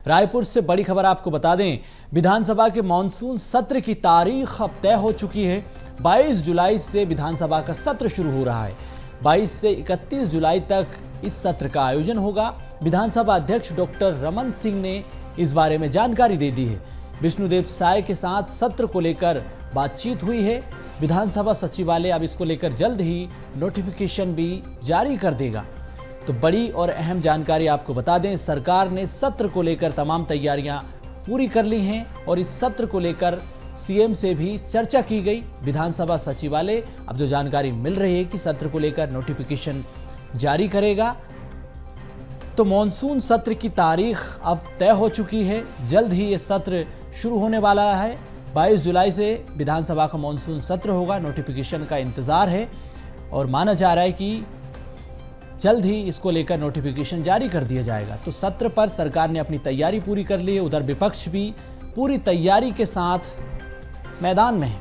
रायपुर से बड़ी खबर आपको बता दें, विधानसभा के मानसून सत्र की तारीख अब तय हो चुकी है। 22 जुलाई से विधानसभा का सत्र शुरू हो रहा है। 22 से 31 जुलाई तक इस सत्र का आयोजन होगा। विधानसभा अध्यक्ष डॉक्टर रमन सिंह ने इस बारे में जानकारी दे दी है। विष्णुदेव साय के साथ सत्र को लेकर बातचीत हुई है। विधानसभा सचिवालय अब इसको लेकर जल्द ही नोटिफिकेशन भी जारी कर देगा। तो बड़ी और अहम जानकारी आपको बता दें, सरकार ने सत्र को लेकर तमाम तैयारियां पूरी कर ली हैं और इस सत्र को लेकर सीएम से भी चर्चा की गई। विधानसभा सचिवालय अब जो जानकारी मिल रही है कि सत्र को लेकर नोटिफिकेशन जारी करेगा। तो मॉनसून सत्र की तारीख अब तय हो चुकी है। जल्द ही ये सत्र शुरू होने वाला है। 22 जुलाई से विधानसभा का मॉनसून सत्र होगा। नोटिफिकेशन का इंतजार है और माना जा रहा है कि जल्द ही इसको लेकर नोटिफिकेशन जारी कर दिया जाएगा। तो सत्र पर सरकार ने अपनी तैयारी पूरी कर ली है। उधर विपक्ष भी पूरी तैयारी के साथ मैदान में है।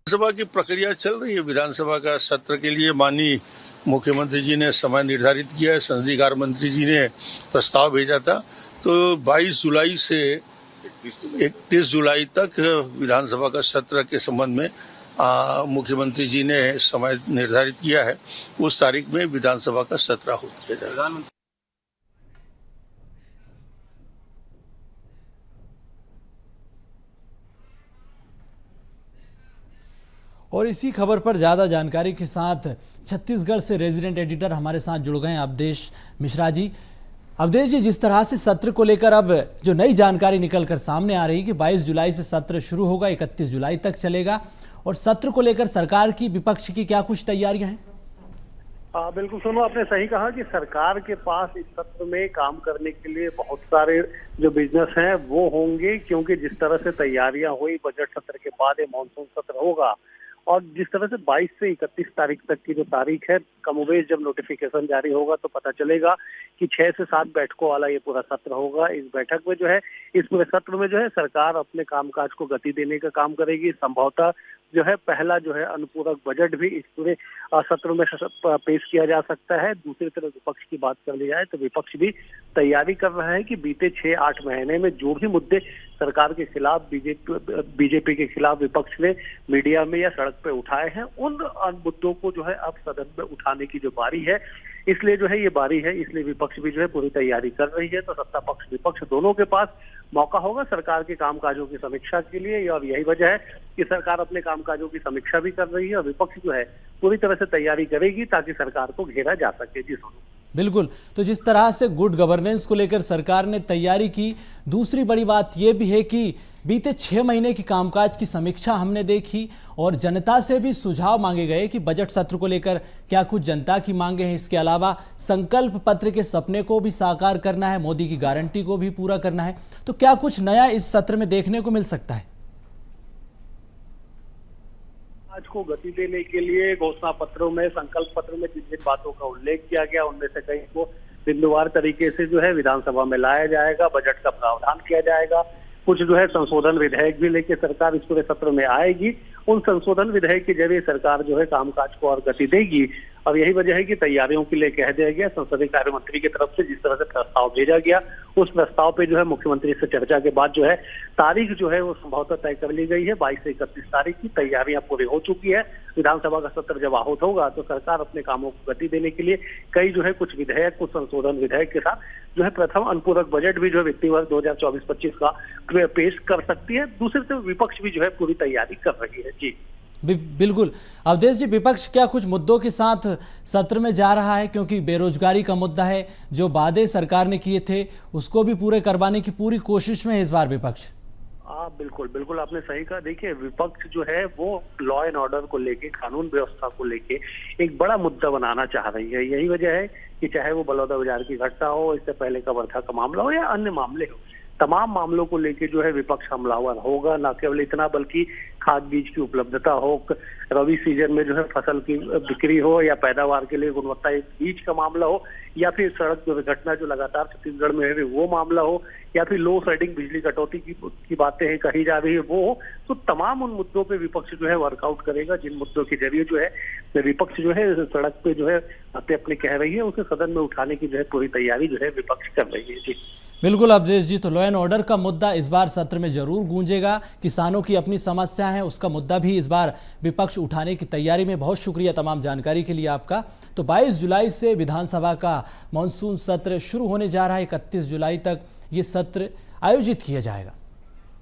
विधानसभा की प्रक्रिया चल रही है। विधानसभा का सत्र के लिए माननीय मुख्यमंत्री जी ने समय निर्धारित किया है। संसदीय कार्य मंत्री जी ने प्रस्ताव भेजा था। तो 22 जुलाई से 31 जुलाई तक विधानसभा का सत्र के संबंध में मुख्यमंत्री जी ने समय निर्धारित किया है। उस तारीख में विधानसभा का सत्र हो किया जाएगा। और इसी खबर पर ज्यादा जानकारी के साथ छत्तीसगढ़ से रेजिडेंट एडिटर हमारे साथ जुड़ गए हैं अवधेश मिश्रा जी। अवधेश जी, जिस तरह से सत्र को लेकर अब जो नई जानकारी निकल कर सामने आ रही है कि 22 जुलाई से सत्र शुरू होगा, 31 जुलाई तक चलेगा, और सत्र को लेकर सरकार की, विपक्ष की क्या कुछ तैयारियां हैं? बिल्कुल सोनू, आपने सही कहा कि सरकार के पास इस सत्र में काम करने के लिए बहुत सारे जो बिजनेस हैं वो होंगे, क्योंकि जिस तरह से तैयारियां हुई बजट सत्र के बाद ये मानसून सत्र होगा और जिस तरह से 22 से 31 तारीख तक की जो तारीख है, कमोबेश जब नोटिफिकेशन जारी होगा तो पता चलेगा कि 6 से 7 बैठकों वाला ये पूरा सत्र होगा। इस बैठक में जो है, इस पूरे सत्र में जो है सरकार अपने कामकाज को गति देने का काम करेगी। संभवतः जो है पहला जो है अनुपूरक बजट भी इस पूरे सत्र में पेश किया जा सकता है। दूसरी तरफ विपक्ष की बात कर ली जाए तो विपक्ष भी तैयारी कर रहा है कि बीते 6-8 महीने में जो भी मुद्दे सरकार के खिलाफ, बीजेपी के खिलाफ विपक्ष ने मीडिया में या सड़क पे उठाए हैं, उन मुद्दों को जो है अब सदन में उठाने की जो बारी है, इसलिए जो है ये बारी है, इसलिए विपक्ष भी जो है पूरी तैयारी कर रही है। तो सत्ता पक्ष विपक्ष दोनों के पास मौका होगा सरकार के कामकाजों की समीक्षा के लिए, और यही वजह है कि सरकार अपने कामकाजों की समीक्षा भी कर रही है और विपक्ष जो है पूरी तरह से तैयारी करेगी ताकि सरकार को घेरा जा सके। जी सोनू, बिल्कुल। तो जिस तरह से गुड गवर्नेंस को लेकर सरकार ने तैयारी की, दूसरी बड़ी बात यह भी है कि बीते 6 महीने की कामकाज की समीक्षा हमने देखी और जनता से भी सुझाव मांगे गए कि बजट सत्र को लेकर क्या कुछ जनता की मांगे हैं। इसके अलावा संकल्प पत्र के सपने को भी साकार करना है, मोदी की गारंटी को भी पूरा करना है। तो क्या कुछ नया इस सत्र में देखने को मिल सकता है? आज को गति देने के लिए घोषणा पत्रों में, संकल्प पत्र में जिन जिन बातों का उल्लेख किया गया, उनमें से कई को बिंदुवार तरीके से जो है विधानसभा में लाया जाएगा। बजट का प्रावधान किया जाएगा। कुछ जो है संशोधन विधेयक भी लेके सरकार इस पूरे सत्र में आएगी। उन संशोधन विधेयक के जरिए सरकार जो है कामकाज को और गति देगी। और यही वजह है कि तैयारियों के लिए कह दिया गया। संसदीय कार्य मंत्री की तरफ से जिस तरह से प्रस्ताव भेजा गया, उस प्रस्ताव पे जो है मुख्यमंत्री से चर्चा के बाद जो है तारीख जो है वो संभवतः तय कर ली गई है। 22 से 31 तारीख की तैयारियां पूरी हो चुकी है। विधानसभा का सत्र जब आहूत होगा तो सरकार अपने कामों को गति देने के लिए कई जो है कुछ विधेयक, कुछ संशोधन विधेयक के साथ जो है प्रथम अनुपूरक बजट भी जो है वित्तीय वर्ष 2024-25 का पेश कर सकती है। दूसरी तरफ विपक्ष भी जो है पूरी तैयारी कर रही है। जी बिल्कुल। अवधेश जी, विपक्ष क्या कुछ मुद्दों के साथ सत्र में जा रहा है? क्योंकि बेरोजगारी का मुद्दा है, जो वादे सरकार ने किए थे उसको भी पूरे करवाने की पूरी कोशिश में है इस बार विपक्ष। बिल्कुल बिल्कुल, आपने सही कहा। देखिए, विपक्ष जो है वो लॉ एंड ऑर्डर को लेके, कानून व्यवस्था को लेके एक बड़ा मुद्दा बनाना चाह रही है। यही वजह है कि चाहे वो बलौदा बाजार की घटना हो, इससे पहले का वर्धा का मामला हो या अन्य मामले हो, तमाम मामलों को लेके जो है विपक्ष हमलावर होगा। न केवल इतना बल्कि खाद बीज की उपलब्धता हो, रबी सीजन में जो है फसल की बिक्री हो, या पैदावार के लिए गुणवत्ता बीज का मामला हो, या फिर सड़क दुर्घटना जो लगातार छत्तीसगढ़ में है वो मामला हो, या फिर लो शेडिंग बिजली कटौती की बातें हैं कही जा रही है वो हो, तो तमाम उन मुद्दों पे विपक्ष जो है वर्कआउट करेगा, जिन मुद्दों के जरिए जो है विपक्ष जो है सड़क पे जो है बातें अपनी कह रही है, उसे सदन में उठाने की जो है पूरी तैयारी जो है विपक्ष कर रही है। जी बिल्कुल अवधेश जी, तो लॉ एंड ऑर्डर का मुद्दा इस बार सत्र में जरूर गूंजेगा। किसानों की अपनी समस्या है, उसका मुद्दा भी इस बार विपक्ष उठाने की तैयारी में। बहुत शुक्रिया तमाम जानकारी के लिए आपका। तो 22 जुलाई से विधानसभा का मानसून सत्र शुरू होने जा रहा है। 31 जुलाई तक ये सत्र आयोजित किया जाएगा।